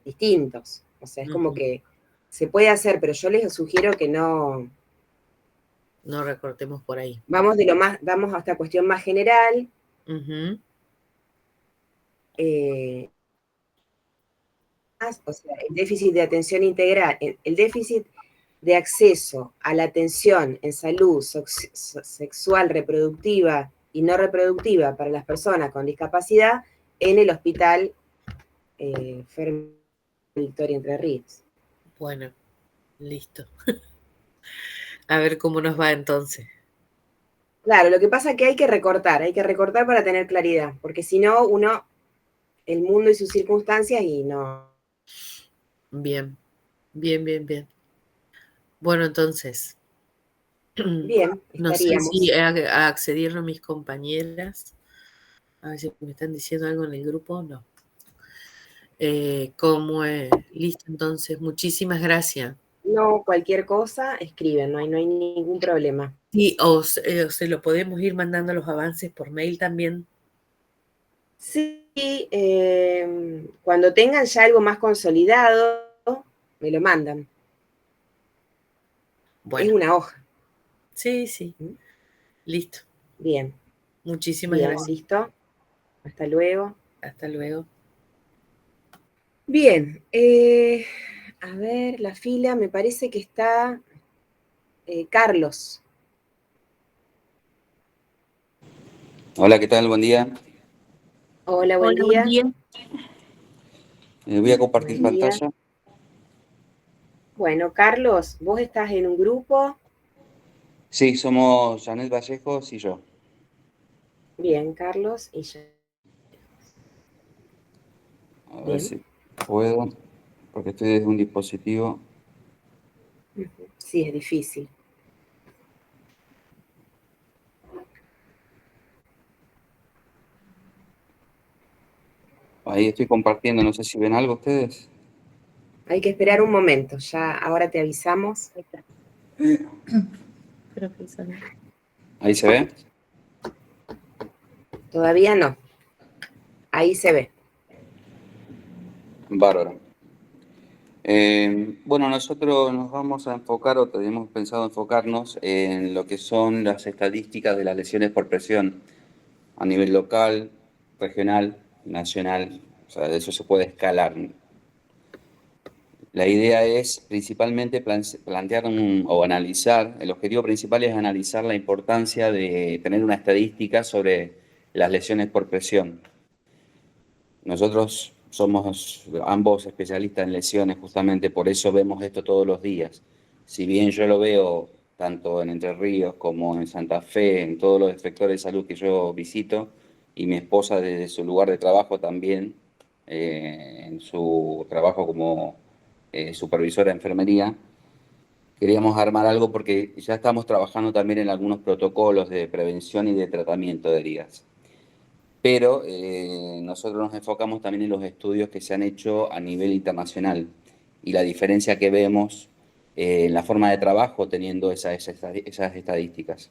distintos. O sea, es como que se puede hacer, pero yo les sugiero que no recortemos por ahí. Vamos a esta cuestión más general. O sea, el déficit de atención integral, el déficit de acceso a la atención en salud sexual, reproductiva y no reproductiva para las personas con discapacidad en el hospital Victoria Entre Ríos. Bueno, listo. A ver cómo nos va entonces. Claro, lo que pasa es que hay que recortar para tener claridad, porque si no, el mundo y sus circunstancias y no. Bien, bien, bien, bien. Bueno, entonces, Bien, no sé si estaríamos. accedieron mis compañeras. A ver si me están diciendo algo en el grupo o no. ¿Cómo es? Listo, entonces, muchísimas gracias. No, cualquier cosa, escriben, no hay ningún problema. Sí, o se lo podemos ir mandando los avances por mail también. Sí, cuando tengan ya algo más consolidado, me lo mandan. Es Bueno, una hoja. sí, sí, listo. Bien, Muchísimas bien, gracias. listo. Hasta luego. Hasta luego. Bien, a ver, la fila me parece que está Carlos. Hola, ¿qué tal? Buen día. Hola, buen Hola, buen día. día. Voy a compartir Buen día. pantalla. Bueno, Carlos, vos estás en un grupo. Sí, somos Janet Vallejos y yo. Bien, Carlos, y ya. A ver Bien. si puedo, porque estoy desde un dispositivo. Sí, es difícil. Ahí estoy compartiendo, no sé si ven algo ustedes. Hay que esperar un momento, ya ahora te avisamos. Ahí está. Creo que salió. Ahí se ve. Todavía no. Ahí se ve. Bárbaro. Bueno, nosotros nos vamos a enfocar, o tenemos pensado enfocarnos en lo que son las estadísticas de las lesiones por presión a nivel local, regional, nacional. O sea, de eso se puede escalar. La idea es principalmente plantear o analizar, el objetivo principal es analizar la importancia de tener una estadística sobre las lesiones por presión. Nosotros somos ambos especialistas en lesiones, justamente por eso vemos esto todos los días. Si bien yo lo veo tanto en Entre Ríos como en Santa Fe, en todos los sectores de salud que yo visito, y mi esposa desde su lugar de trabajo también, en su trabajo como supervisora de enfermería, queríamos armar algo porque ya estamos trabajando también en algunos protocolos de prevención y de tratamiento de heridas. Pero nosotros nos enfocamos también en los estudios que se han hecho a nivel internacional y la diferencia que vemos en la forma de trabajo teniendo esas estadísticas.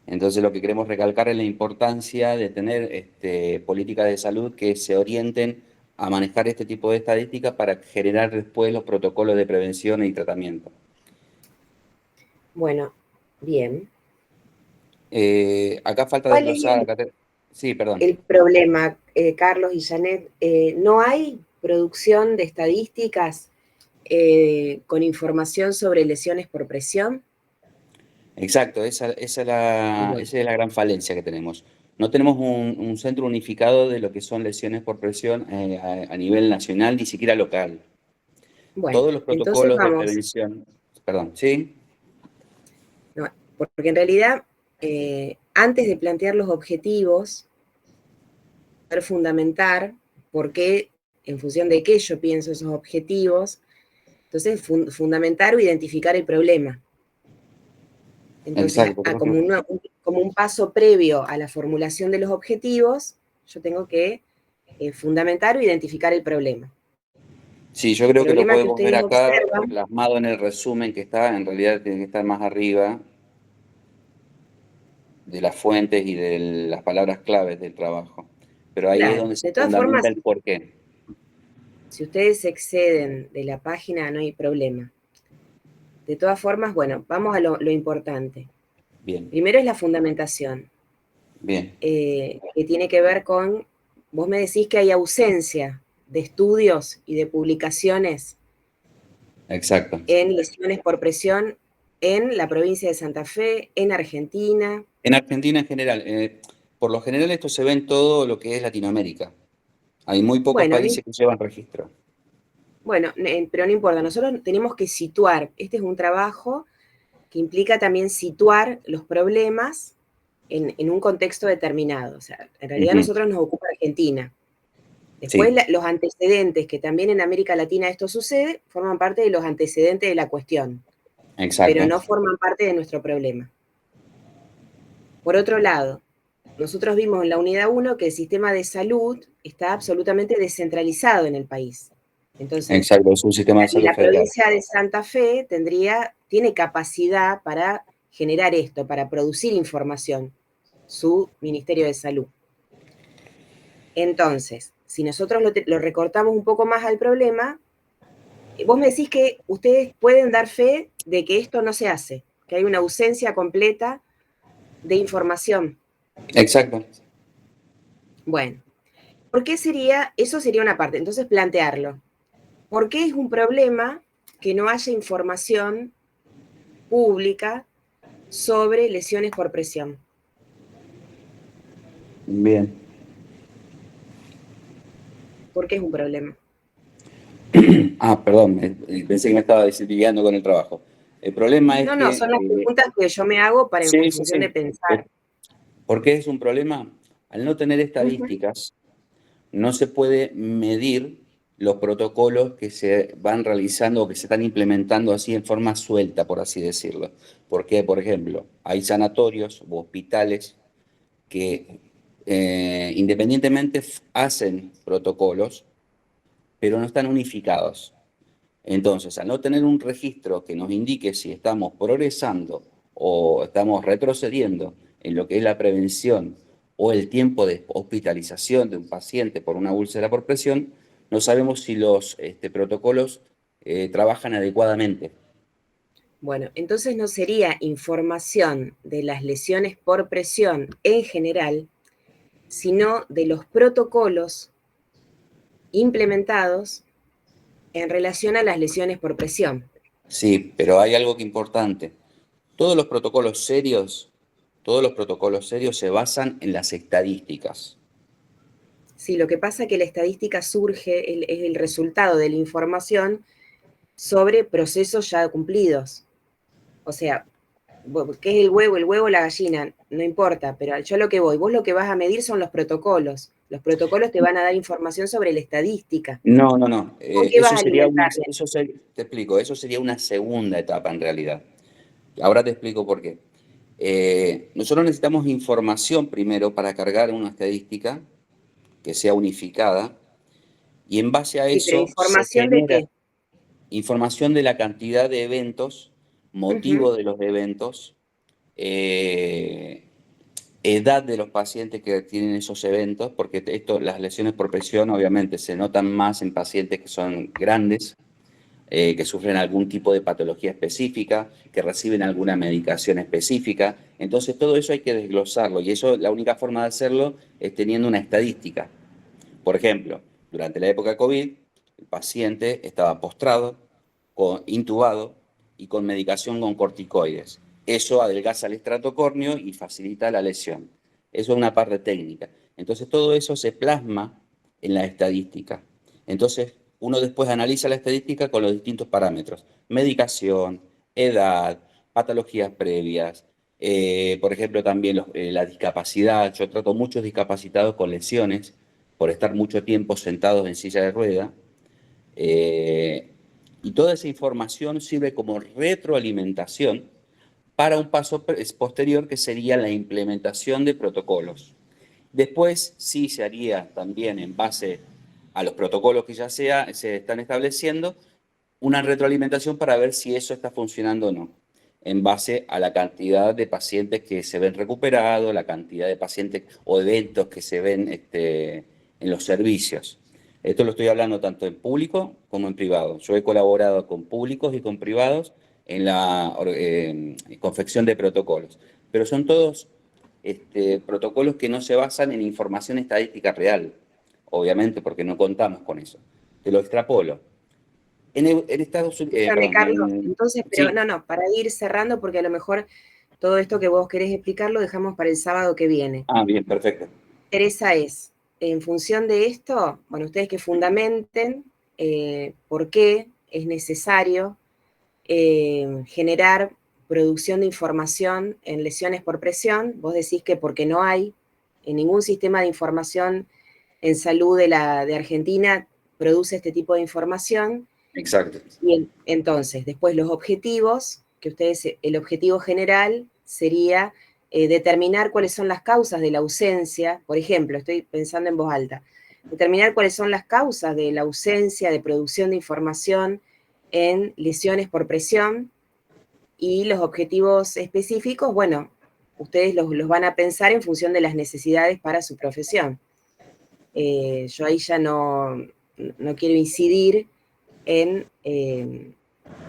Entonces lo que queremos recalcar es la importancia de tener políticas de salud que se orienten a manejar este tipo de estadísticas para generar después los protocolos de prevención y tratamiento. Bueno, bien. Acá falta ¿Cuál es desglosar, sí, perdón. el problema, Carlos y Janet? ¿No hay producción de estadísticas con información sobre lesiones por presión? Exacto, Bueno, esa es la gran falencia que tenemos. No tenemos un centro unificado de lo que son lesiones por presión a nivel nacional, ni siquiera local. bueno, Todos los entonces protocolos de vamos. prevención, perdón, ¿sí? No, porque en realidad, antes de plantear los objetivos, fundamentar por qué, en función de qué yo pienso esos objetivos, entonces fundamentar o identificar el problema. Entonces, Exacto. como un paso previo a la formulación de los objetivos, yo tengo que fundamentar o identificar el problema. Sí, yo El creo que lo problema que podemos ver ustedes acá observan, plasmado en el resumen que está, en realidad tiene que estar más arriba de las fuentes y de las palabras claves del trabajo. Pero ahí es claro, donde se de todas formas, fundamenta el porqué. Si ustedes se exceden de la página, no hay problema. De todas formas, bueno, vamos a lo importante. Bien. Primero es la fundamentación. Bien. Que tiene que ver con, vos me decís que hay ausencia de estudios y de publicaciones. Exacto. En lesiones por presión en la provincia de Santa Fe, en Argentina. En Argentina en general. Por lo general esto se ve en todo lo que es Latinoamérica. Hay muy pocos países que llevan registro. Bueno, pero no importa, nosotros tenemos que situar, este es un trabajo que implica también situar los problemas en un contexto determinado. O sea, en realidad nosotros nos ocupa Argentina. Después los antecedentes, que también en América Latina esto sucede, forman parte de los antecedentes de la cuestión. Exacto. Pero no forman parte de nuestro problema. Por otro lado, nosotros vimos en la unidad 1 que el sistema de salud está absolutamente descentralizado en el país. Entonces, exacto, es un sistema de salud la federal. provincia de Santa Fe tiene capacidad para generar esto, para producir información, su Ministerio de Salud. Entonces, si nosotros lo recortamos un poco más al problema, vos me decís que ustedes pueden dar fe de que esto no se hace, que hay una ausencia completa de información. Exacto. Bueno, ¿por qué eso sería una parte? Entonces, plantearlo. ¿Por qué es un problema que no haya información pública sobre lesiones por presión? Bien. ¿Por qué es un problema? Perdón, pensé que me estaba desligando con el trabajo. El problema es que... No, son las preguntas que yo me hago para en función de pensar. ¿Por qué es un problema? Al no tener estadísticas, no se puede medir los protocolos que se van realizando o que se están implementando así en forma suelta, por así decirlo. Porque, por ejemplo, hay sanatorios u hospitales que independientemente hacen protocolos, pero no están unificados. Entonces, al no tener un registro que nos indique si estamos progresando o estamos retrocediendo en lo que es la prevención o el tiempo de hospitalización de un paciente por una úlcera por presión, no sabemos si los protocolos trabajan adecuadamente. Bueno, entonces no sería información de las lesiones por presión en general, sino de los protocolos implementados en relación a las lesiones por presión. Sí, pero hay algo que importante. Todos los protocolos serios se basan en las estadísticas. Sí, lo que pasa es que la estadística surge, es el resultado de la información sobre procesos ya cumplidos. O sea, ¿qué es el huevo o la gallina? No importa, pero yo lo que voy, vos lo que vas a medir son los protocolos. Los protocolos te van a dar información sobre la estadística. No. ¿Con qué vas a alimentar? Te explico, eso sería una segunda etapa en realidad. Ahora te explico por qué. Nosotros necesitamos información primero para cargar una estadística que sea unificada y en base a Sí, pero eso se ¿información de genera qué? información de la cantidad de eventos, motivo de los eventos, edad de los pacientes que tienen esos eventos, porque las lesiones por presión obviamente se notan más en pacientes que son grandes, que sufren algún tipo de patología específica, que reciben alguna medicación específica. Entonces todo eso hay que desglosarlo y eso la única forma de hacerlo es teniendo una estadística. Por ejemplo, durante la época de COVID, el paciente estaba postrado, intubado y con medicación con corticoides. Eso adelgaza el estrato córneo y facilita la lesión. Eso es una parte técnica. Entonces todo eso se plasma en la estadística. Entonces uno después analiza la estadística con los distintos parámetros. Medicación, edad, patologías previas, por ejemplo también la discapacidad. Yo trato muchos discapacitados con lesiones por estar mucho tiempo sentados en silla de rueda. Y toda esa información sirve como retroalimentación para un paso posterior que sería la implementación de protocolos. Después sí se haría también en base a los protocolos que ya se están estableciendo, una retroalimentación para ver si eso está funcionando o no, en base a la cantidad de pacientes que se ven recuperados, la cantidad de pacientes o eventos que se ven en los servicios. Esto lo estoy hablando tanto en público como en privado. Yo he colaborado con públicos y con privados en la confección de protocolos, pero son todos protocolos que no se basan en información estadística real, obviamente, porque no contamos con eso. Te lo extrapolo. En Estados Unidos, Escúchame, Carlos, entonces, pero sí. no, para ir cerrando, porque a lo mejor todo esto que vos querés explicar lo dejamos para el sábado que viene. Ah, bien, perfecto. Teresa es, en función de esto, bueno, ustedes que fundamenten por qué es necesario generar producción de información en lesiones por presión. Vos decís que porque no hay en ningún sistema de información en salud de Argentina produce este tipo de información. Exacto. Y entonces, después los objetivos, que ustedes, el objetivo general sería determinar cuáles son las causas de la ausencia, por ejemplo, estoy pensando en voz alta, determinar cuáles son las causas de la ausencia de producción de información en lesiones por presión, y los objetivos específicos, bueno, ustedes los van a pensar en función de las necesidades para su profesión. Yo ahí ya no quiero incidir en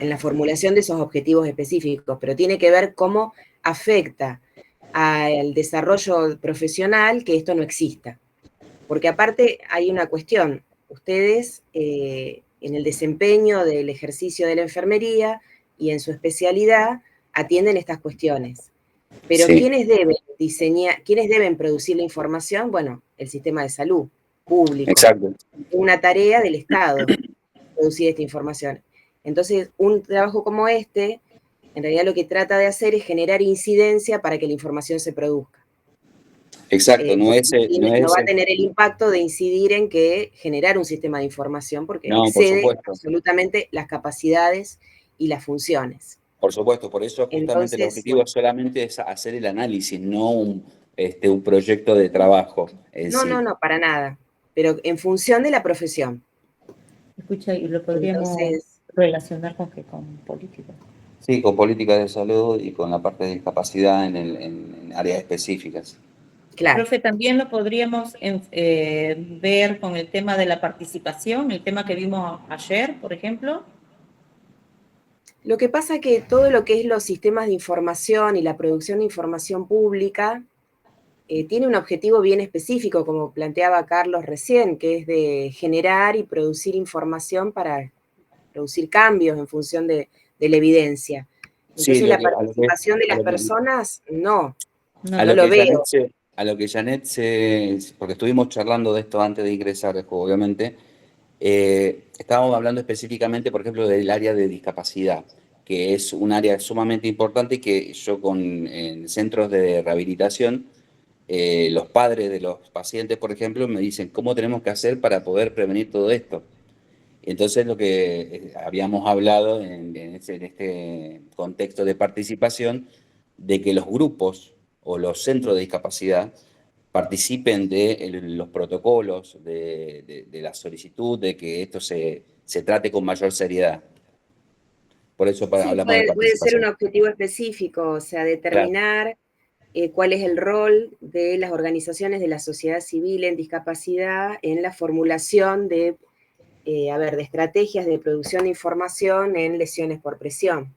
la formulación de esos objetivos específicos, pero tiene que ver cómo afecta al desarrollo profesional que esto no exista. Porque aparte hay una cuestión, ustedes en el desempeño del ejercicio de la enfermería y en su especialidad atienden estas cuestiones. Pero Sí. ¿quiénes deben producir la información? Bueno, el sistema de salud público. Exacto. Es una tarea del Estado producir esta información. Entonces, un trabajo como este, en realidad lo que trata de hacer es generar incidencia para que la información se produzca. Exacto, no va a tener el impacto de incidir en que generar un sistema de información, porque No, por excede supuesto. absolutamente las capacidades y las funciones. Por supuesto, por eso justamente el Entonces, objetivo solamente es hacer el análisis, no un proyecto de trabajo en sí. No, para nada, pero en función de la profesión. Escucha, y lo podríamos relacionar con política. Sí, con políticas de salud y con la parte de discapacidad en áreas específicas. Claro. Profe, también lo podríamos ver con el tema de la participación, el tema que vimos ayer, por ejemplo. Lo que pasa es que todo lo que es los sistemas de información y la producción de información pública tiene un objetivo bien específico, como planteaba Carlos recién, que es de generar y producir información para producir cambios en función de la evidencia. Entonces, Sí, la participación de las personas, no lo veo. A lo que Janet porque estuvimos charlando de esto antes de ingresar, obviamente, estábamos hablando específicamente, por ejemplo, del área de discapacidad, que es un área sumamente importante y que yo en centros de rehabilitación, los padres de los pacientes, por ejemplo, me dicen, ¿cómo tenemos que hacer para poder prevenir todo esto? Entonces, lo que habíamos hablado en este contexto de participación, de que los grupos o los centros de discapacidad participen de los protocolos, de la solicitud, de que esto se trate con mayor seriedad. Por eso Sí, hablamos de participación. puede ser un objetivo específico, o sea, determinar cuál es el rol de las organizaciones de la sociedad civil en discapacidad en la formulación de estrategias de producción de información en lesiones por presión.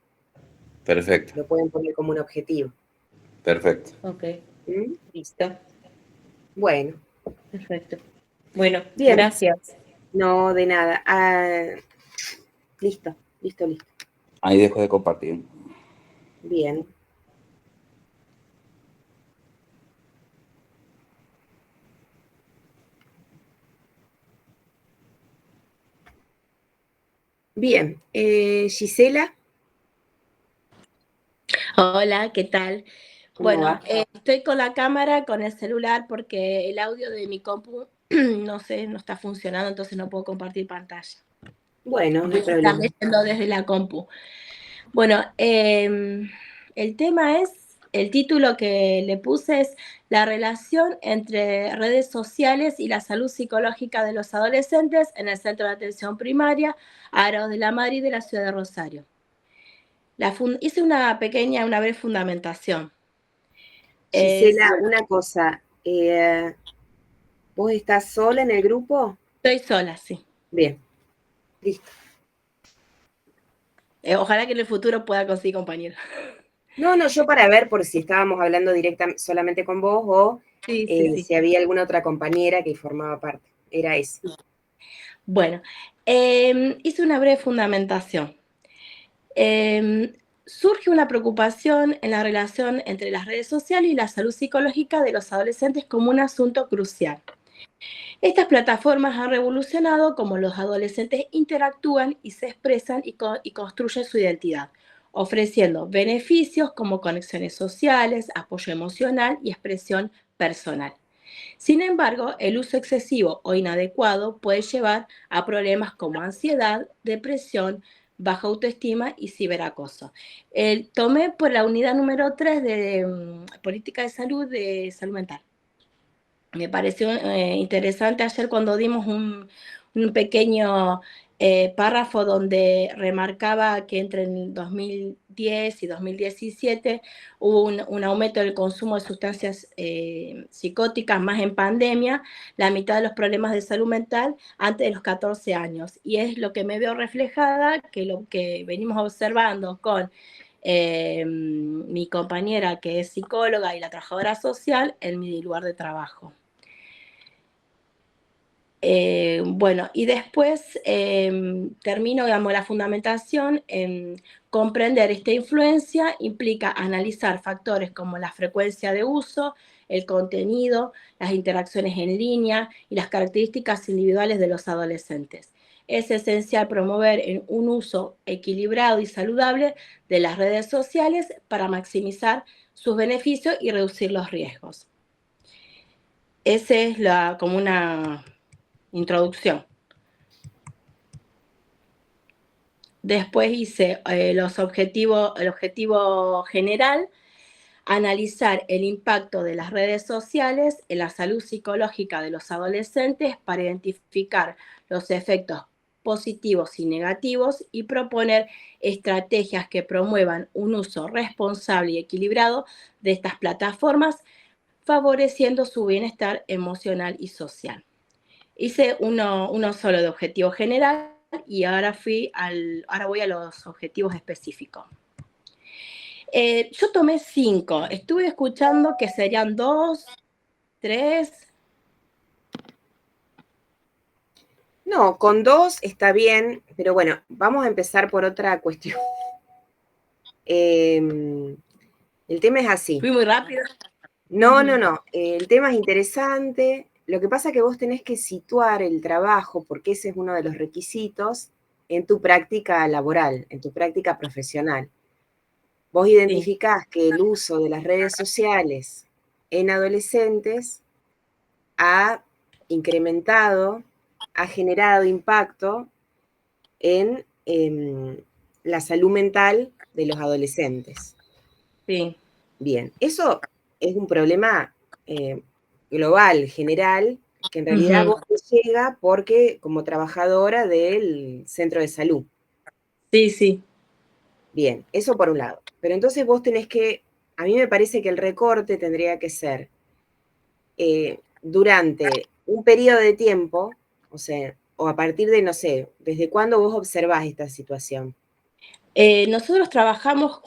Perfecto. Lo pueden poner como un objetivo. Perfecto. Ok. Listo. Bueno. Perfecto. Bueno, bien. Gracias. No, de nada. Listo. Ahí dejo de compartir. Bien. Bien, Gisela. Hola, ¿qué tal? Bueno, estoy con la cámara, con el celular, porque el audio de mi compu, no está funcionando, entonces no puedo compartir pantalla. Bueno, no hay Está problema. leyendo desde la compu. Bueno, el tema el título que le puse es la relación entre redes sociales y la salud psicológica de los adolescentes en el Centro de Atención Primaria Aro de la Madrid de la ciudad de Rosario. Hice una breve fundamentación. Gisela, una cosa, ¿vos estás sola en el grupo? Estoy sola, sí. Bien, listo. Ojalá que en el futuro pueda conseguir compañero. No, yo para ver por si estábamos hablando directamente solamente con vos o Sí, sí, sí. si había alguna otra compañera que formaba parte. Era eso. Bueno, hice una breve fundamentación. Surge una preocupación en la relación entre las redes sociales y la salud psicológica de los adolescentes como un asunto crucial. Estas plataformas han revolucionado cómo los adolescentes interactúan y se expresan y construyen su identidad, ofreciendo beneficios como conexiones sociales, apoyo emocional y expresión personal. Sin embargo, el uso excesivo o inadecuado puede llevar a problemas como ansiedad, depresión, baja autoestima y ciberacoso. Tomé por la unidad número 3 de Política de Salud Mental. Me pareció interesante ayer cuando dimos un pequeño párrafo donde remarcaba que entre el 2010 y 2017 hubo un aumento del consumo de sustancias psicóticas, más en pandemia, la mitad de los problemas de salud mental antes de los 14 años. Y es lo que me veo reflejada, que lo que venimos observando con mi compañera que es psicóloga y la trabajadora social en mi lugar de trabajo. Bueno, y después termino, digamos, la fundamentación en comprender esta influencia implica analizar factores como la frecuencia de uso, el contenido, las interacciones en línea y las características individuales de los adolescentes. Es esencial promover un uso equilibrado y saludable de las redes sociales para maximizar sus beneficios y reducir los riesgos. Esa es como una introducción. Después hice el objetivo general, analizar el impacto de las redes sociales en la salud psicológica de los adolescentes para identificar los efectos positivos y negativos y proponer estrategias que promuevan un uso responsable y equilibrado de estas plataformas, favoreciendo su bienestar emocional y social. Hice uno solo de objetivo general y ahora voy a los objetivos específicos. Yo tomé 5. Estuve escuchando que serían 2, 3. No, con 2 está bien, pero bueno, vamos a empezar por otra cuestión. El tema es así. Fui muy rápido. No. El tema es interesante. Lo que pasa es que vos tenés que situar el trabajo, porque ese es uno de los requisitos, en tu práctica laboral, en tu práctica profesional. Vos identificás que el uso de las redes sociales en adolescentes ha incrementado, ha generado impacto en la salud mental de los adolescentes. Sí. Bien, eso es un problema global, general, que en realidad vos te llega porque como trabajadora del centro de salud. Sí. Bien, eso por un lado. Pero entonces vos tenés que, a mí me parece que el recorte tendría que ser durante un periodo de tiempo, o sea, o a partir de, no sé, ¿desde cuándo vos observás esta situación? Nosotros trabajamos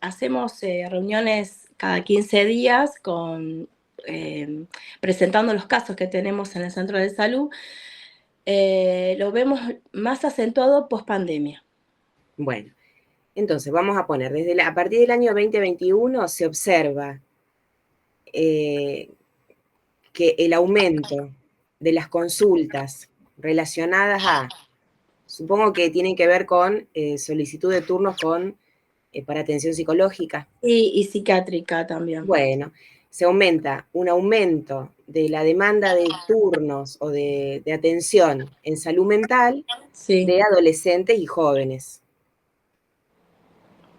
hacemos reuniones cada 15 días presentando los casos que tenemos en el centro de salud. Lo vemos más acentuado post pandemia. Bueno, entonces vamos a poner, a partir del año 2021 se observa que el aumento de las consultas relacionadas supongo que tienen que ver con solicitud de turnos para atención psicológica. Y psiquiátrica también. Bueno, se aumenta un aumento de la demanda de turnos o de atención en salud mental de adolescentes y jóvenes.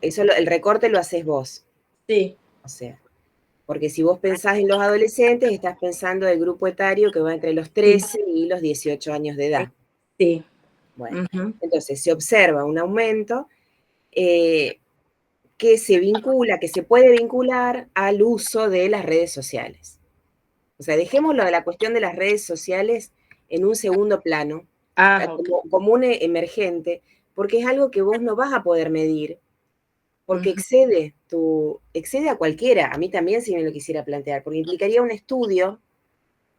Eso el recorte lo haces vos. Sí. O sea, porque si vos pensás en los adolescentes, estás pensando del grupo etario que va entre los 13 y los 18 años de edad. Sí. Bueno, entonces se observa un aumento que se puede vincular al uso de las redes sociales. O sea, dejémoslo de la cuestión de las redes sociales en un segundo plano, Ok. como un emergente, porque es algo que vos no vas a poder medir, porque Ujú. excede a cualquiera, a mí también si me lo quisiera plantear, porque implicaría un estudio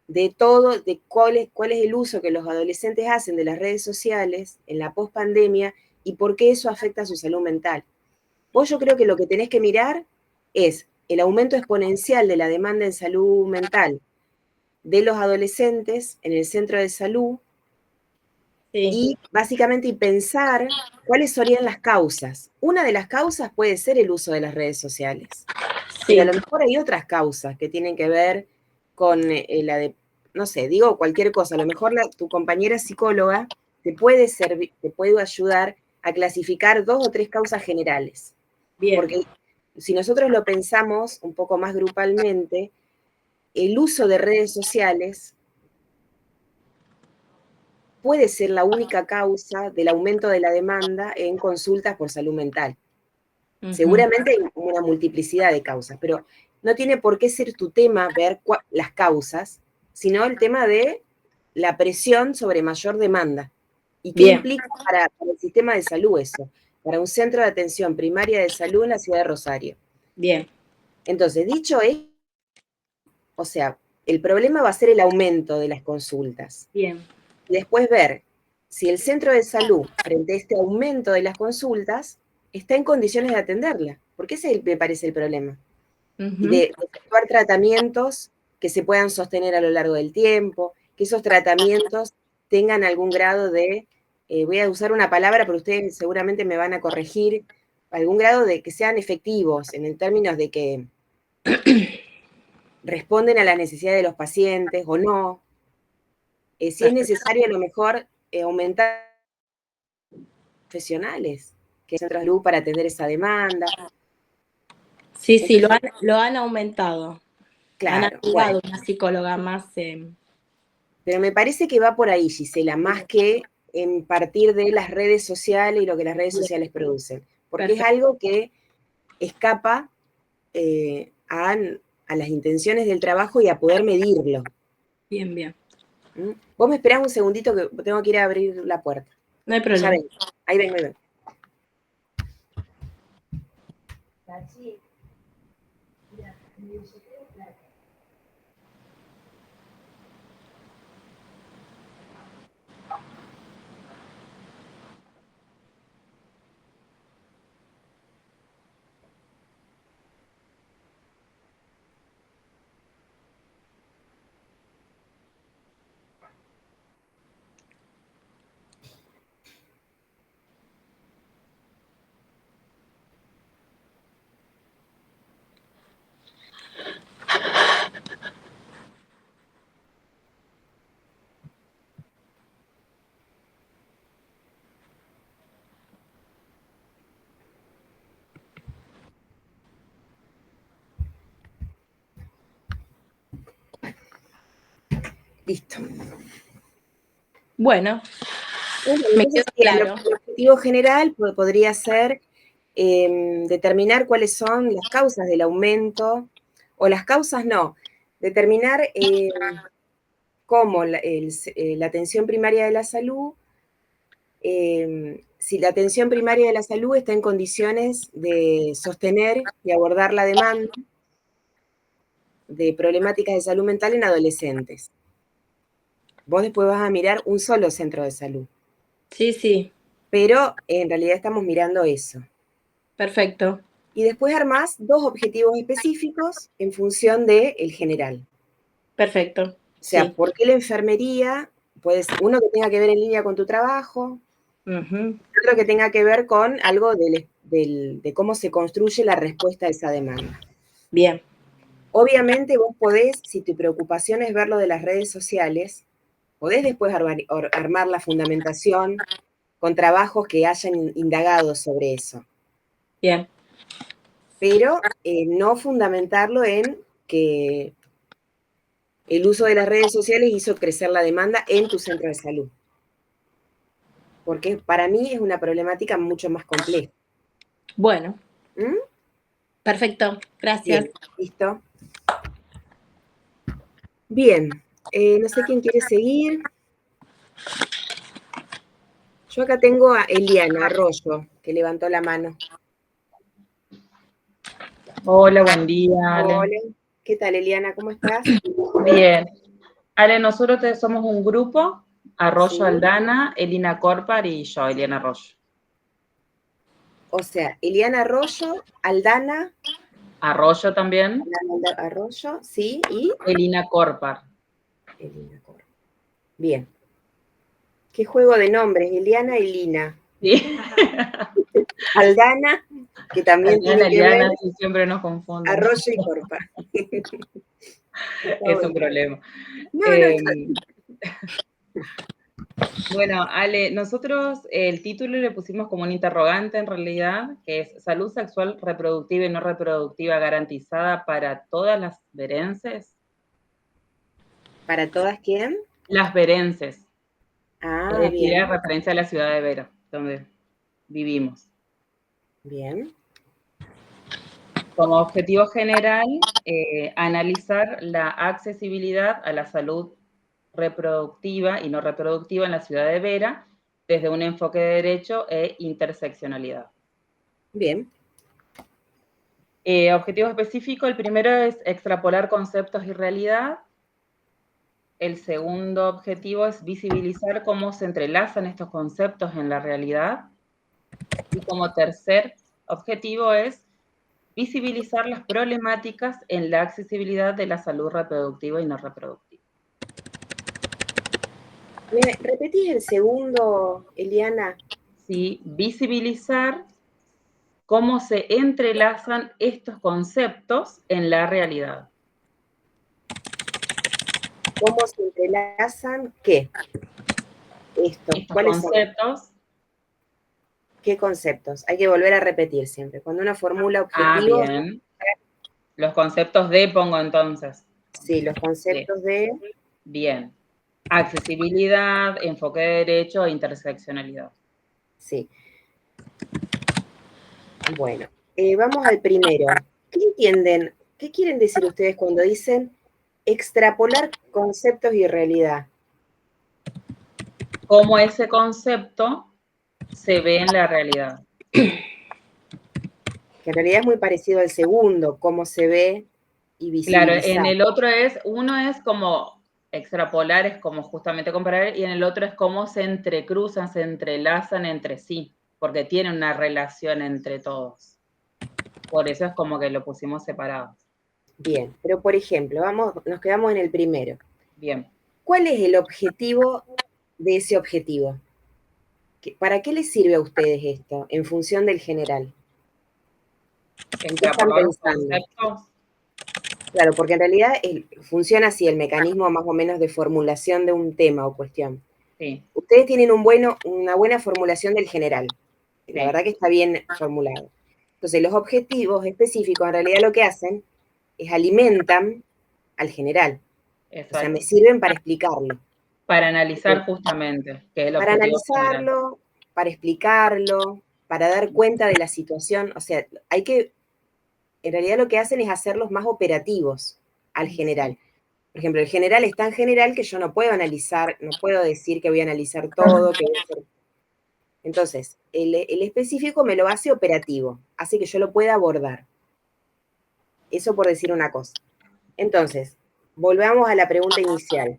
de todo, de cuál es el uso que los adolescentes hacen de las redes sociales en la pospandemia y por qué eso afecta a su salud mental. Vos yo creo que lo que tenés que mirar es el aumento exponencial de la demanda en salud mental de los adolescentes en el centro de salud Sí, y básicamente pensar cuáles serían las causas. Una de las causas puede ser el uso de las redes sociales, pero a sí, lo mejor hay otras causas que tienen que ver con la de, no sé, digo cualquier cosa, a lo mejor tu compañera psicóloga te puede servir, te puede ayudar a clasificar 2 o 3 causas generales. bien, Porque si nosotros lo pensamos un poco más grupalmente, el uso de redes sociales puede ser la única causa del aumento de la demanda en consultas por salud mental. ujú, Seguramente hay una multiplicidad de causas, pero no tiene por qué ser tu tema ver las causas, sino el tema de la presión sobre mayor demanda. ¿Y qué bien, implica para el sistema de salud eso? Para un centro de atención primaria de salud en la ciudad de Rosario. bien, Entonces, dicho esto, o sea, el problema va a ser el aumento de las consultas. bien, Y después ver si el centro de salud, frente a este aumento de las consultas, está en condiciones de atenderla. Porque ese me parece el problema. Y ujú, de efectuar tratamientos que se puedan sostener a lo largo del tiempo, que esos tratamientos tengan algún grado de, voy a usar una palabra, pero ustedes seguramente me van a corregir, algún grado de que sean efectivos, en el términos de que responden a las necesidades de los pacientes o no. Si es necesario, a lo mejor aumentar profesionales que es centros de salud para atender esa demanda. Sí, sí, Entonces, lo han aumentado. Han claro, bueno, agregado una psicóloga más. pero me parece que va por ahí, Gisela, más que en partir de las redes sociales y lo que las redes Bien, sociales producen, porque es perfecto. algo que escapa a las intenciones del trabajo y a poder medirlo. Bien, bien. ¿Mm? Vos me esperás un segundito que tengo que ir a abrir la puerta. No hay Ya problema. ven, ahí ven, ahí ven. Listo. Bueno, Bueno, me entonces quedó el claro. objetivo general podría ser determinar cuáles son las causas del aumento, o las causas no, determinar cómo la atención primaria de la salud, si la atención primaria de la salud está en condiciones de sostener y abordar la demanda de problemáticas de salud mental en adolescentes. Vos después vas a mirar un solo centro de salud, Sí, sí, pero en realidad estamos mirando eso. perfecto. Y después armás 2 objetivos específicos en función del general. Perfecto. O sea, Sí. ¿por qué la enfermería? Pues uno que tenga que ver en línea con tu trabajo, Ujú, otro que tenga que ver con algo de cómo se construye la respuesta a esa demanda. bien. Obviamente vos podés, si tu preocupación es ver lo de las redes sociales, podés después armar la fundamentación con trabajos que hayan indagado sobre eso, Bien. pero no fundamentarlo en que el uso de las redes sociales hizo crecer la demanda en tu centro de salud, porque para mí es una problemática mucho más compleja. Bueno, ¿Mm? perfecto. Gracias. Bien, listo. Bien, no sé quién quiere seguir. Yo acá tengo a Eliana Arroyo, que levantó la mano. Hola, buen día, Ale. Hola, ¿qué tal, Eliana? ¿Cómo estás? Bien. Ale, nosotros somos un grupo, Arroyo Sí. Aldana, Elina Corpar y yo, Eliana Arroyo. O sea, Eliana Arroyo, Aldana, Arroyo también, Arroyo, sí, y Elina Corpar. Elina Corpar. Bien. ¿Qué juego de nombres? Eliana y Lina. Sí. Aldana, que también Aldana, tiene que ver, Eliana, sí, siempre nos confunden. Arroyo y Corpa. Es un problema. No, Bueno, Ale, nosotros el título le pusimos como un interrogante en realidad, que es salud sexual reproductiva y no reproductiva garantizada para todas las verenses. ¿Para todas quién? Las verenses. Ah, Es decir, bien. es referencia a la ciudad de Vera, donde vivimos. Bien. Como objetivo general, analizar la accesibilidad a la salud reproductiva y no reproductiva en la ciudad de Vera desde un enfoque de derecho e interseccionalidad. Bien. Objetivo específico, el primero es extrapolar conceptos y realidad. El segundo objetivo es visibilizar cómo se entrelazan estos conceptos en la realidad. Y como tercer objetivo es visibilizar las problemáticas en la accesibilidad de la salud reproductiva y no reproductiva. ¿Me repetís el segundo, Eliana? Sí, visibilizar cómo se entrelazan estos conceptos en la realidad. ¿Cómo se entrelazan qué? Esto. Estos ¿Cuáles conceptos. son? ¿Qué conceptos? Hay que volver a repetir siempre. Cuando uno formula objetivos. Bien. Los conceptos de pongo entonces. Sí, los conceptos de. Bien. Accesibilidad, enfoque de derecho e interseccionalidad. Sí. Bueno, vamos al primero. ¿Qué entienden? ¿Qué quieren decir ustedes cuando dicen extrapolar conceptos y realidad? Cómo ese concepto se ve en la realidad. Que en realidad es muy parecido al segundo, cómo se ve y visibilizar. Claro, en el otro uno es como extrapolar, es como justamente comparar, y en el otro es cómo se entrecruzan, se entrelazan entre sí, porque tienen una relación entre todos. Por eso es como que lo pusimos separados. Bien, pero por ejemplo, nos quedamos en el primero. Bien. ¿Cuál es el objetivo de ese objetivo? ¿Para qué les sirve a ustedes esto en función del general? ¿En qué están pensando? Claro, porque en realidad funciona así el mecanismo más o menos de formulación de un tema o cuestión. Sí. Ustedes tienen una buena formulación del general. La verdad que está bien formulado. Entonces, los objetivos específicos en realidad lo que hacen es alimentan al general. Exacto. O sea, me sirven para explicarlo. Para analizar justamente, que es el para objetivo analizarlo, general. Para explicarlo, para dar cuenta de la situación. O sea, en realidad lo que hacen es hacerlos más operativos al general. Por ejemplo, el general es tan general que yo no puedo analizar, no puedo decir que voy a analizar todo, que voy a hacer. Entonces, el específico me lo hace operativo, hace que yo lo pueda abordar. Eso por decir una cosa. Entonces, volvamos a la pregunta inicial.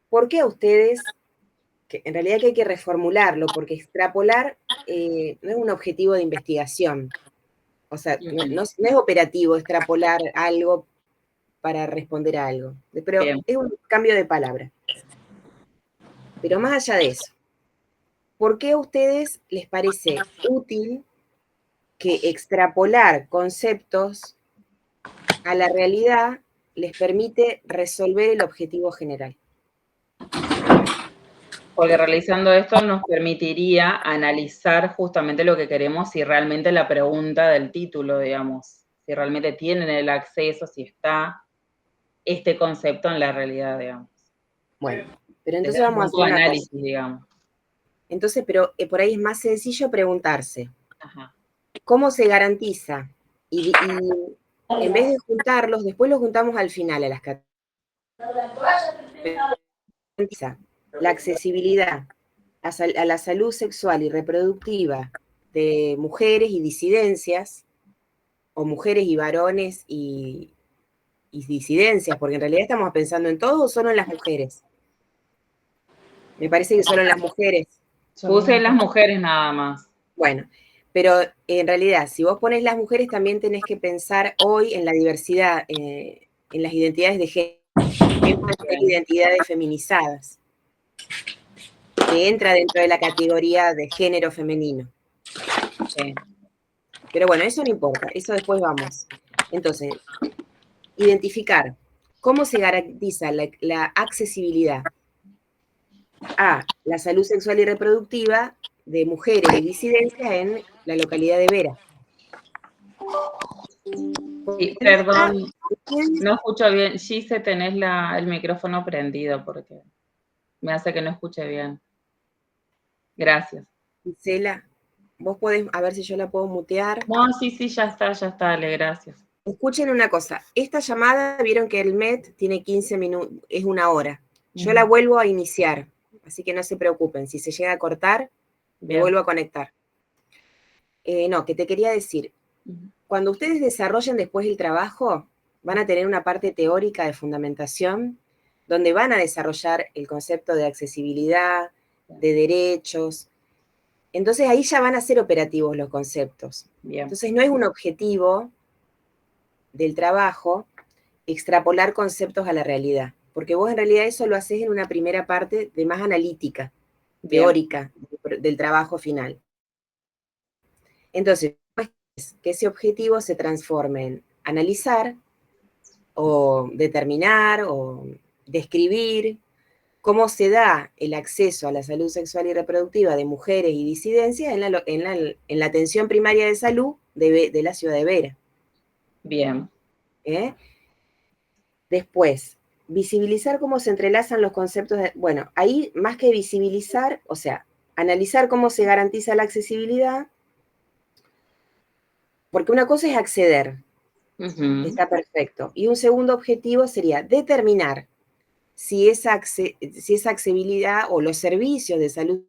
¿Por qué a ustedes, que en realidad que hay que reformularlo, porque extrapolar no es un objetivo de investigación? O sea, no es operativo extrapolar algo para responder a algo, pero bien, es un cambio de palabra. Pero más allá de eso, ¿por qué a ustedes les parece útil que extrapolar conceptos a la realidad les permite resolver el objetivo general? Porque realizando esto nos permitiría analizar justamente lo que queremos, si realmente la pregunta del título, digamos, si realmente tienen el acceso, si está este concepto en la realidad, digamos. Bueno, pero entonces vamos a hacer un análisis, digamos. Entonces, pero por ahí es más sencillo preguntarse, ajá, ¿cómo se garantiza? Y en vez de juntarlos, después los juntamos al final a las categorías. la accesibilidad a la salud sexual y reproductiva de mujeres y disidencias, o mujeres y varones y disidencias, porque en realidad estamos pensando en todo o solo en las mujeres. Me parece que solo en las mujeres. Puse las mujeres nada más. Bueno, pero en realidad, si vos pones las mujeres, también tenés que pensar hoy en la diversidad, en las identidades de género, identidades feminizadas, que entra dentro de la categoría de género femenino. Sí. Pero bueno, eso no importa, eso después vamos. Entonces, identificar cómo se garantiza la accesibilidad a la salud sexual y reproductiva de mujeres y disidencias en la localidad de Vera. Sí, perdón, no escucho bien. Gise, tenés el micrófono prendido porque me hace que no escuche bien. Gracias. Gisela, vos podés, a ver si yo la puedo mutear. No, sí, ya está, dale, gracias. Escuchen una cosa, esta llamada, vieron que el MET tiene 15 minutos, es 1 hora. Yo la vuelvo a iniciar, así que no se preocupen, si se llega a cortar, me vuelvo a conectar. No, que te quería decir, cuando ustedes desarrollen después el trabajo, van a tener una parte teórica de fundamentación, donde van a desarrollar el concepto de accesibilidad, de derechos. Entonces ahí ya van a ser operativos los conceptos. Bien. Entonces no es un objetivo del trabajo extrapolar conceptos a la realidad, porque vos en realidad eso lo haces en una primera parte de más analítica, teórica, del trabajo final. Entonces, que ese objetivo se transforme en analizar o determinar o describir cómo se da el acceso a la salud sexual y reproductiva de mujeres y disidencias en la atención primaria de salud de la ciudad de Vera. Bien. Después, visibilizar cómo se entrelazan los conceptos bueno, ahí más que visibilizar, o sea, analizar cómo se garantiza la accesibilidad, porque una cosa es acceder, está perfecto, y un segundo objetivo sería determinar si esa accesibilidad o los servicios de salud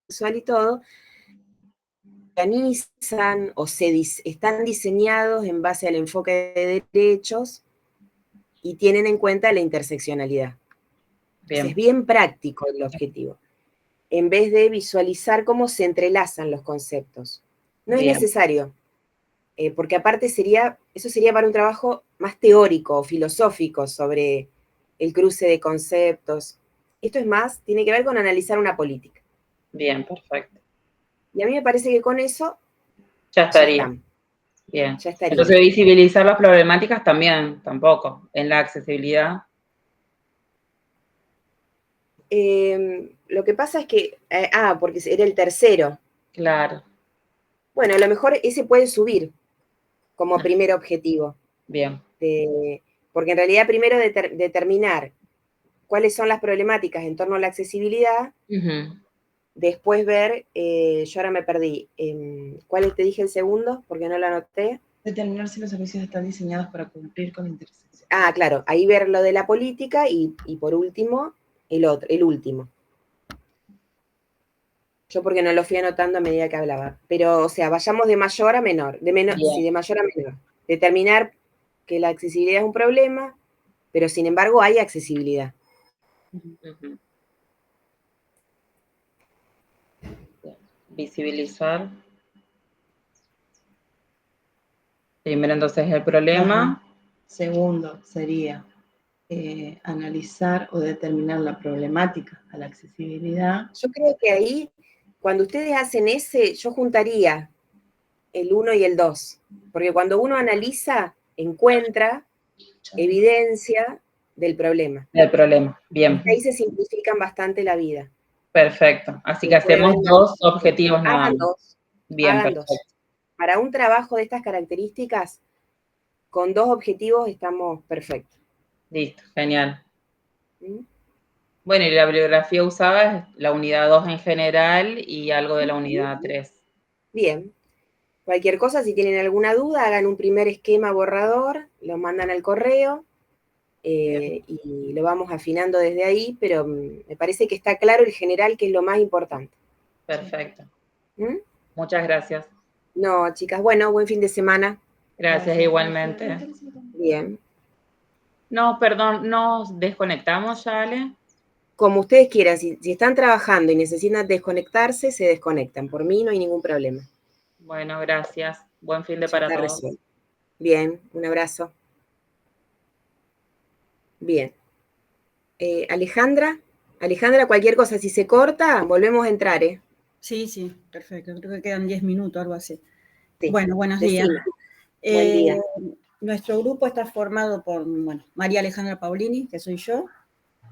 sexual y todo organizan o están diseñados en base al enfoque de derechos y tienen en cuenta la interseccionalidad. Bien. Es bien práctico el objetivo, en vez de visualizar cómo se entrelazan los conceptos. No bien. Es necesario, porque aparte eso sería para un trabajo más teórico, filosófico, sobre el cruce de conceptos. Esto es más, tiene que ver con analizar una política. Bien, perfecto. Y a mí me parece que con eso ya estaría. Bien. Ya estaría. Entonces, visibilizar las problemáticas también, tampoco, en la accesibilidad. Lo que pasa es que, porque era el tercero. Claro. Bueno, a lo mejor ese puede subir como primer objetivo. Bien. Porque en realidad primero determinar cuáles son las problemáticas en torno a la accesibilidad, después ver, yo ahora me perdí, ¿cuál te dije el segundo? Porque no lo anoté. Determinar si los servicios están diseñados para cumplir con la intersección. Claro, ahí ver lo de la política y por último, el último. Yo porque no lo fui anotando a medida que hablaba. Pero, o sea, vayamos de mayor a menor. De mayor a menor. Determinar que la accesibilidad es un problema, pero sin embargo hay accesibilidad. Visibilizar. Primero entonces el problema. Segundo sería analizar o determinar la problemática a la accesibilidad. Yo creo que ahí, cuando ustedes hacen yo juntaría el 1 y el 2, porque cuando uno analiza, encuentra evidencia del problema. Del problema, bien. Ahí se simplifican bastante la vida. Perfecto, así que hacemos 2 objetivos nada más. Bien, hagan perfecto. 2. Para un trabajo de estas características, con 2 objetivos estamos perfectos. Listo, genial. Bueno, y la bibliografía usada es la unidad 2 en general y algo de la unidad 3. Bien. Cualquier cosa, si tienen alguna duda, hagan un primer esquema borrador, lo mandan al correo y lo vamos afinando desde ahí, pero me parece que está claro el general, que es lo más importante. Perfecto. ¿Mm? Muchas gracias. No, chicas, bueno, buen fin de semana. Gracias igualmente. Bien. No, perdón, ¿nos desconectamos ya, Ale? Como ustedes quieran, si están trabajando y necesitan desconectarse, se desconectan. Por mí no hay ningún problema. Bueno, gracias. Buen fin de Ya para está todos. resuelto. Bien, un abrazo. Bien. Alejandra, cualquier cosa, si se corta, volvemos a entrar, ¿eh? Sí, perfecto. Creo que quedan 10 minutos, algo así. Sí. Bueno, buenos días. Buen día. Nuestro grupo está formado por, bueno, María Alejandra Paulini, que soy yo,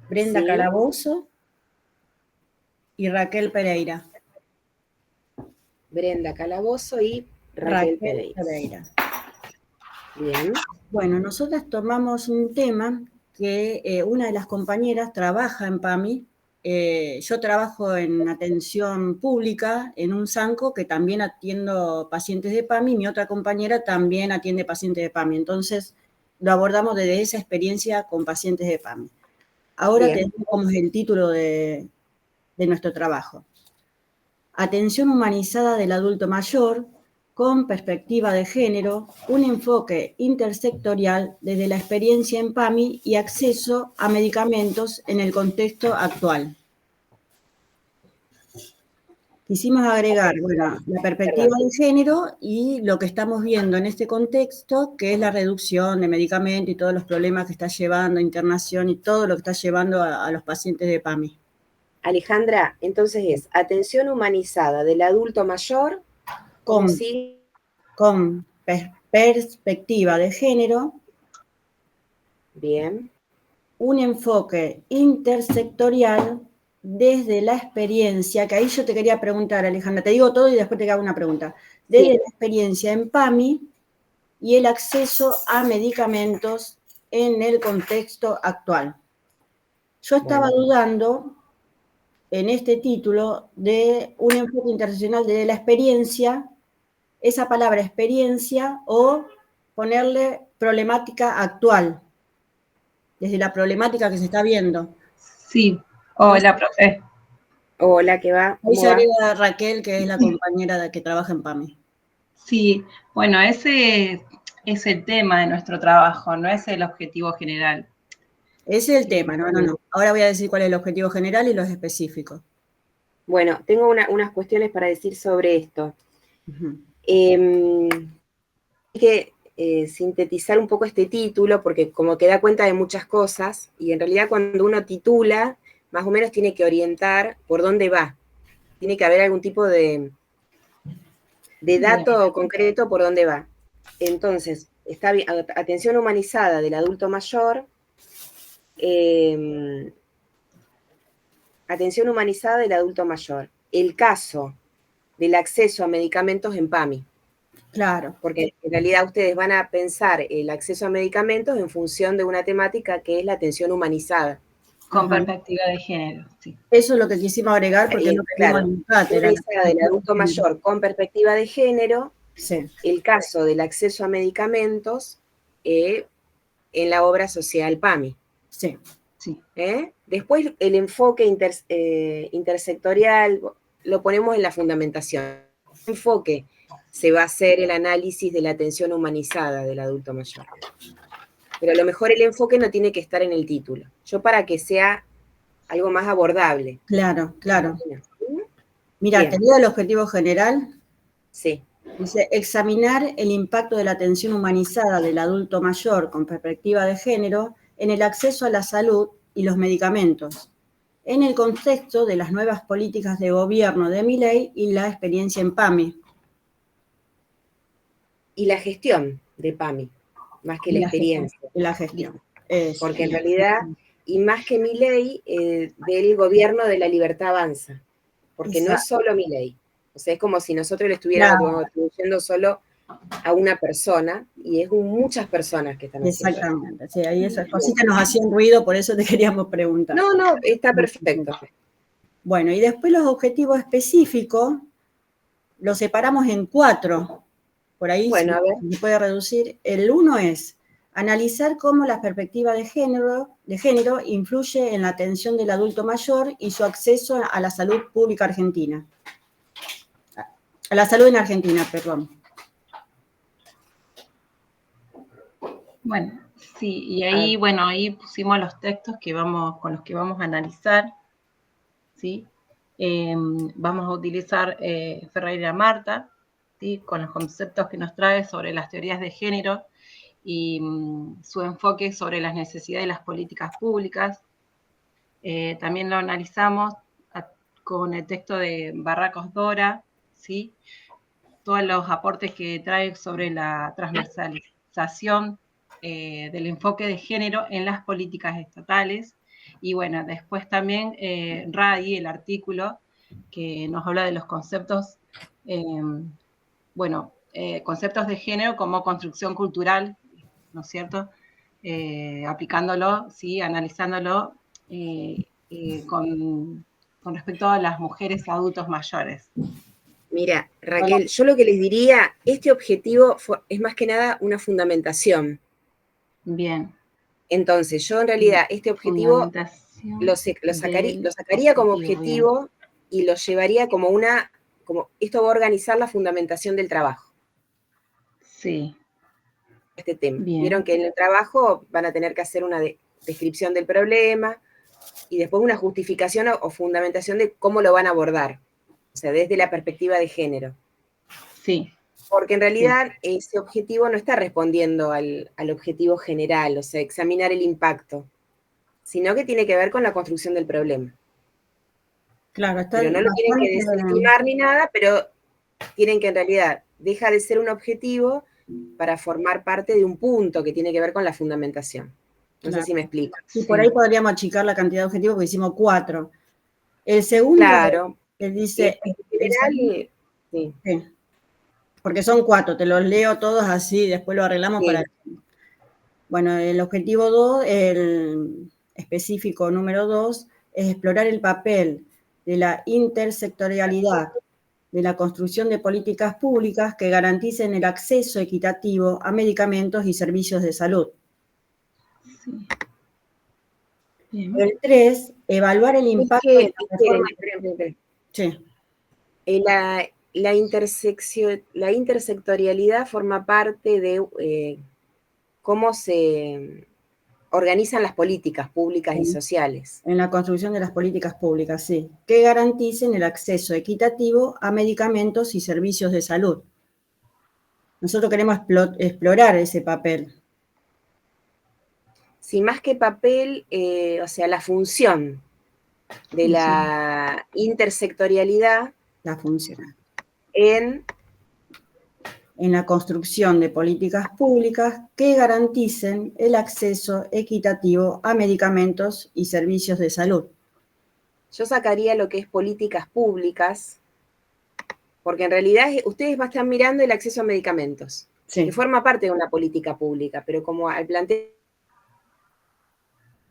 Brenda Sí. Calabozo y Raquel Pereira. Brenda Calabozo y Raquel Pereira. Bien. Bueno, nosotras tomamos un tema que una de las compañeras trabaja en PAMI. Yo trabajo en atención pública en un SANCO que también atiendo pacientes de PAMI. Mi otra compañera también atiende pacientes de PAMI. Entonces, lo abordamos desde esa experiencia con pacientes de PAMI. Ahora tenemos como el título de nuestro trabajo. Atención humanizada del adulto mayor con perspectiva de género, un enfoque intersectorial desde la experiencia en PAMI y acceso a medicamentos en el contexto actual. Quisimos agregar, bueno, la perspectiva de género y lo que estamos viendo en este contexto, que es la reducción de medicamentos y todos los problemas que está llevando, internación y todo lo que está llevando a los pacientes de PAMI. Alejandra, entonces es atención humanizada del adulto mayor con perspectiva de género. Bien. Un enfoque intersectorial desde la experiencia, que ahí yo te quería preguntar, Alejandra, te digo todo y después te hago una pregunta. Desde la experiencia en PAMI y el acceso a medicamentos en el contexto actual. Yo estaba dudando en este título de un enfoque interseccional desde la experiencia, esa palabra experiencia, o ponerle problemática actual, desde la problemática que se está viendo. Sí, hola, profe. Hola, ¿qué va? Ahí se agrega Raquel, que es la compañera que trabaja en PAMI. Sí, bueno, ese es el tema de nuestro trabajo, no es el objetivo general. Ese es el tema, no. Ahora voy a decir cuál es el objetivo general y los específicos. Bueno, tengo unas cuestiones para decir sobre esto. Hay que sintetizar un poco este título, porque como que da cuenta de muchas cosas, y en realidad cuando uno titula, más o menos tiene que orientar por dónde va. Tiene que haber algún tipo de dato concreto por dónde va. Entonces, está bien, atención humanizada del adulto mayor, atención humanizada del adulto mayor. El caso del acceso a medicamentos en PAMI. Claro. Porque en realidad ustedes van a pensar el acceso a medicamentos en función de una temática que es la atención humanizada. Con perspectiva de género, sí. Eso es lo que quisimos agregar porque es lo que claro, vimos en cátedra. Humanizada del adulto mayor con perspectiva de género, el caso del acceso a medicamentos en la obra social PAMI. Sí. Después el enfoque intersectorial lo ponemos en la fundamentación. El enfoque se va a hacer el análisis de la atención humanizada del adulto mayor. Pero a lo mejor el enfoque no tiene que estar en el título. Yo para que sea algo más abordable. Claro. Mira, ¿te leo el objetivo general? Sí. Dice, examinar el impacto de la atención humanizada del adulto mayor con perspectiva de género en el acceso a la salud y los medicamentos, en el contexto de las nuevas políticas de gobierno de Milei y la experiencia en PAMI. Y la gestión de PAMI, más que la experiencia. La gestión. Porque en realidad, y más que Milei, del gobierno de la libertad avanza. Porque no es solo Milei. O sea, es como si nosotros le estuviéramos atribuyendo solo a una persona, y es muchas personas que están haciendo. Exactamente. Sí, ahí esas cositas nos hacían ruido, por eso te queríamos preguntar. No, está perfecto. Bueno, y después los objetivos específicos los separamos en 4. Por ahí se puede reducir. El 1 es Analizar cómo la perspectiva de género influye en la atención del adulto mayor y su acceso a la salud pública argentina. A la salud en Argentina, perdón. Bueno, sí, y ahí, bueno, ahí pusimos los textos con los que vamos a analizar, ¿sí? Vamos a utilizar Ferreira Marta, ¿sí? Con los conceptos que nos trae sobre las teorías de género y su enfoque sobre las necesidades de las políticas públicas. También lo analizamos con el texto de Barracos Dora, ¿sí? Todos los aportes que trae sobre la transversalización del enfoque de género en las políticas estatales. Y bueno, después también RAI, el artículo que nos habla de los conceptos, conceptos de género como construcción cultural, ¿no es cierto? Aplicándolo, ¿sí? Analizándolo con respecto a las mujeres adultos mayores. Mira, Raquel, yo lo que les diría, este objetivo es más que nada una fundamentación. Bien. Entonces, yo en realidad este objetivo lo sacaría como objetivo y lo llevaría como esto va a organizar la fundamentación del trabajo. Sí. Este tema. Bien. Vieron que en el trabajo van a tener que hacer una descripción del problema y después una justificación o fundamentación de cómo lo van a abordar. O sea, desde la perspectiva de género. Sí. Porque en realidad ese objetivo no está respondiendo al objetivo general, o sea, examinar el impacto, sino que tiene que ver con la construcción del problema. Claro, está pero no lo tienen que desestimar ni nada, pero tienen que en realidad deja de ser un objetivo para formar parte de un punto que tiene que ver con la fundamentación. No sé si me explico. Sí, por ahí podríamos achicar la cantidad de objetivos porque hicimos 4. El segundo, claro, que dice... En general, sí. Porque son 4, te los leo todos así, después lo arreglamos para... Bueno, el objetivo 2, el específico número 2, es explorar el papel de la intersectorialidad de la construcción de políticas públicas que garanticen el acceso equitativo a medicamentos y servicios de salud. Sí. El 3, evaluar el impacto de la reforma... Sí. La intersectorialidad forma parte de cómo se organizan las políticas públicas y sociales. En la construcción de las políticas públicas, sí, que garanticen el acceso equitativo a medicamentos y servicios de salud. Nosotros queremos explorar ese papel. Sí, más que papel, o sea, la función de la intersectorialidad. La función. En la construcción de políticas públicas que garanticen el acceso equitativo a medicamentos y servicios de salud. Yo sacaría lo que es políticas públicas, porque en realidad ustedes están mirando el acceso a medicamentos, que forma parte de una política pública, pero como al planteo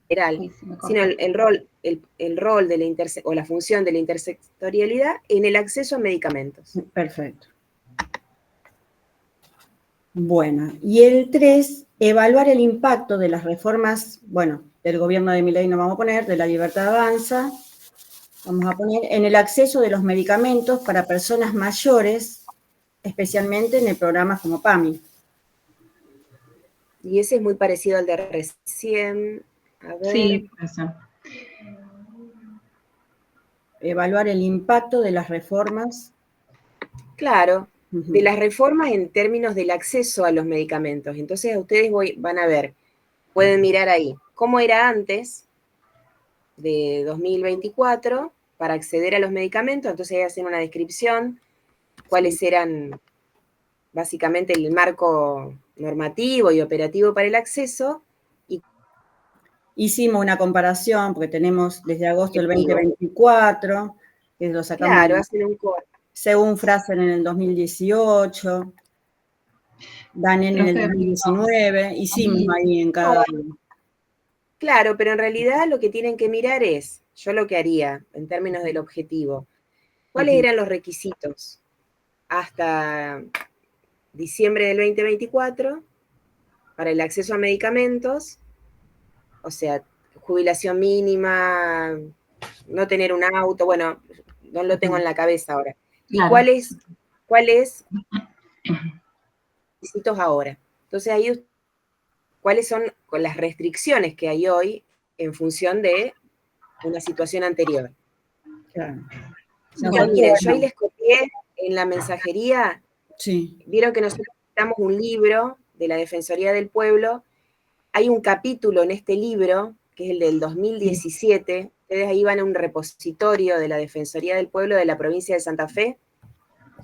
general, sino el rol de la función de la intersectorialidad en el acceso a medicamentos. Perfecto. Bueno, y el 3, evaluar el impacto de las reformas, bueno, del gobierno de Milei no vamos a poner, de la Libertad Avanza, vamos a poner en el acceso de los medicamentos para personas mayores, especialmente en el programa como PAMI. Y ese es muy parecido al de recién. A ver. Sí, eso. Evaluar el impacto de las reformas. Claro, de las reformas en términos del acceso a los medicamentos. Entonces ustedes van a ver, pueden mirar ahí, cómo era antes de 2024 para acceder a los medicamentos. Entonces ahí hacen una descripción, cuáles eran básicamente el marco normativo y operativo para el acceso. Hicimos una comparación, porque tenemos desde agosto del 2024, que lo sacamos. Claro, hacen un corte. Según Fraser en el 2018, Daniel en el 2019, hicimos ahí en cada uno. Claro, pero en realidad lo que tienen que mirar es, yo lo que haría en términos del objetivo, ¿cuáles eran los requisitos hasta diciembre del 2024 para el acceso a medicamentos, o sea, jubilación mínima, no tener un auto, bueno, no lo tengo en la cabeza ahora. ¿Y Claro. cuáles requisitos ahora? Entonces ahí, ¿cuáles son las restricciones que hay hoy en función de una situación anterior? Claro. Entonces, miren, yo ahí les copié en la mensajería, Sí. vieron que nosotros necesitamos un libro de la Defensoría del Pueblo. Hay un capítulo en este libro, que es el del 2017, ustedes ahí van a un repositorio de la Defensoría del Pueblo de la provincia de Santa Fe,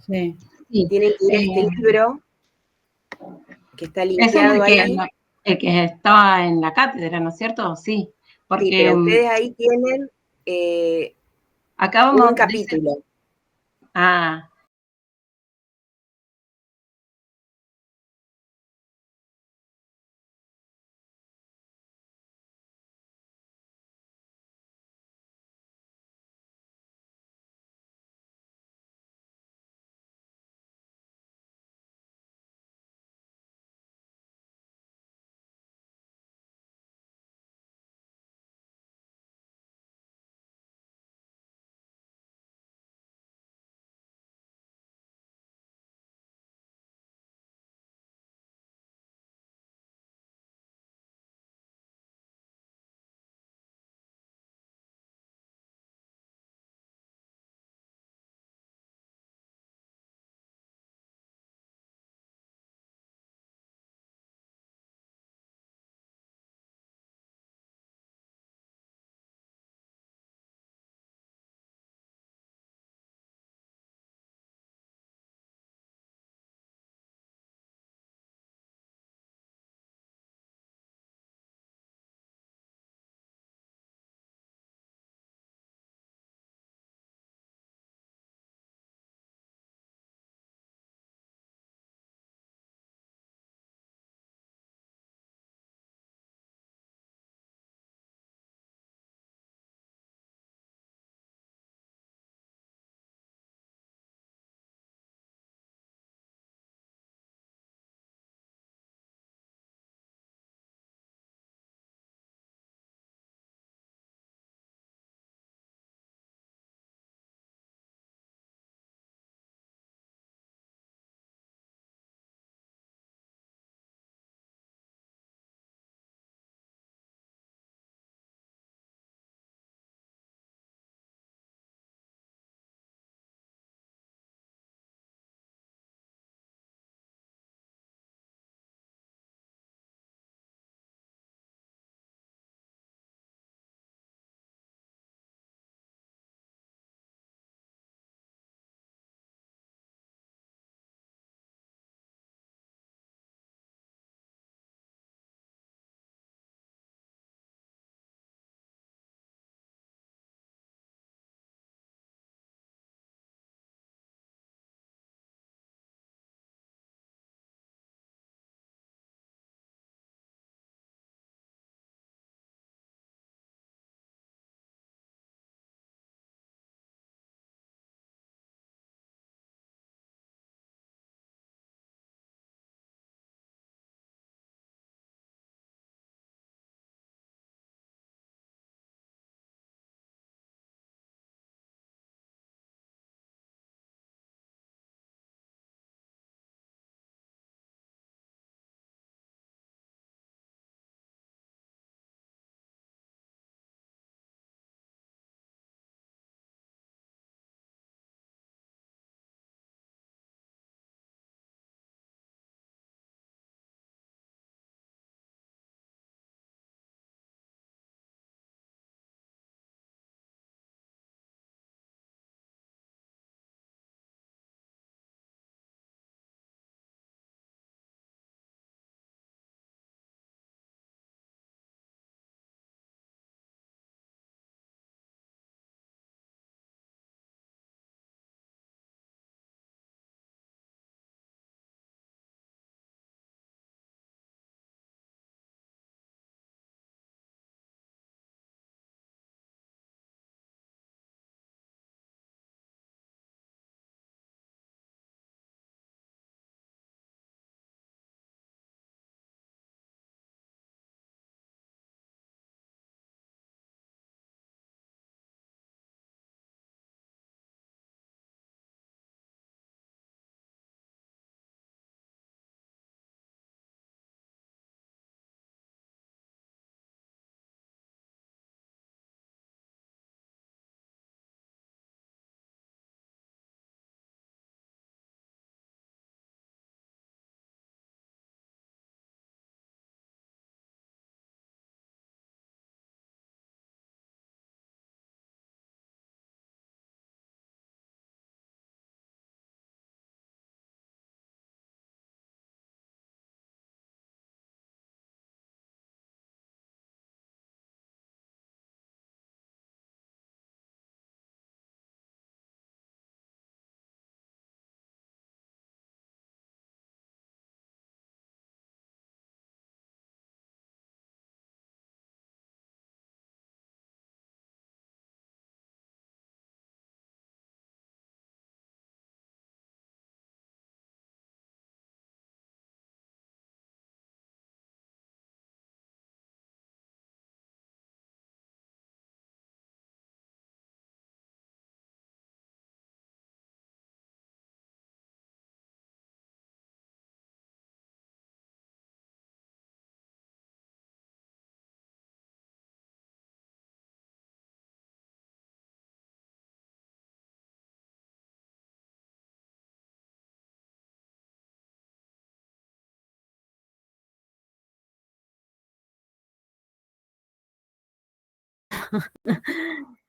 Sí. Sí. tienen que ir a este libro, que está Ese es linkeado ahí. el que estaba en la cátedra, ¿no es cierto? Sí, Sí, porque pero ustedes ahí tienen acá un vamos... capítulo. Ah,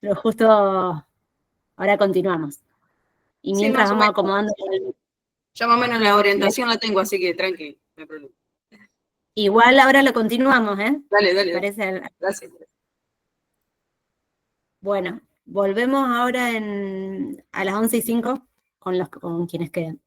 pero justo ahora continuamos. Y Sí, mientras más o vamos menos. acomodando... Ya más o menos la orientación la tengo, así que tranqui, no hay problema. Igual ahora lo continuamos, ¿eh? Dale. Parece... Gracias. Bueno, volvemos ahora a las 11:05 con quienes queden.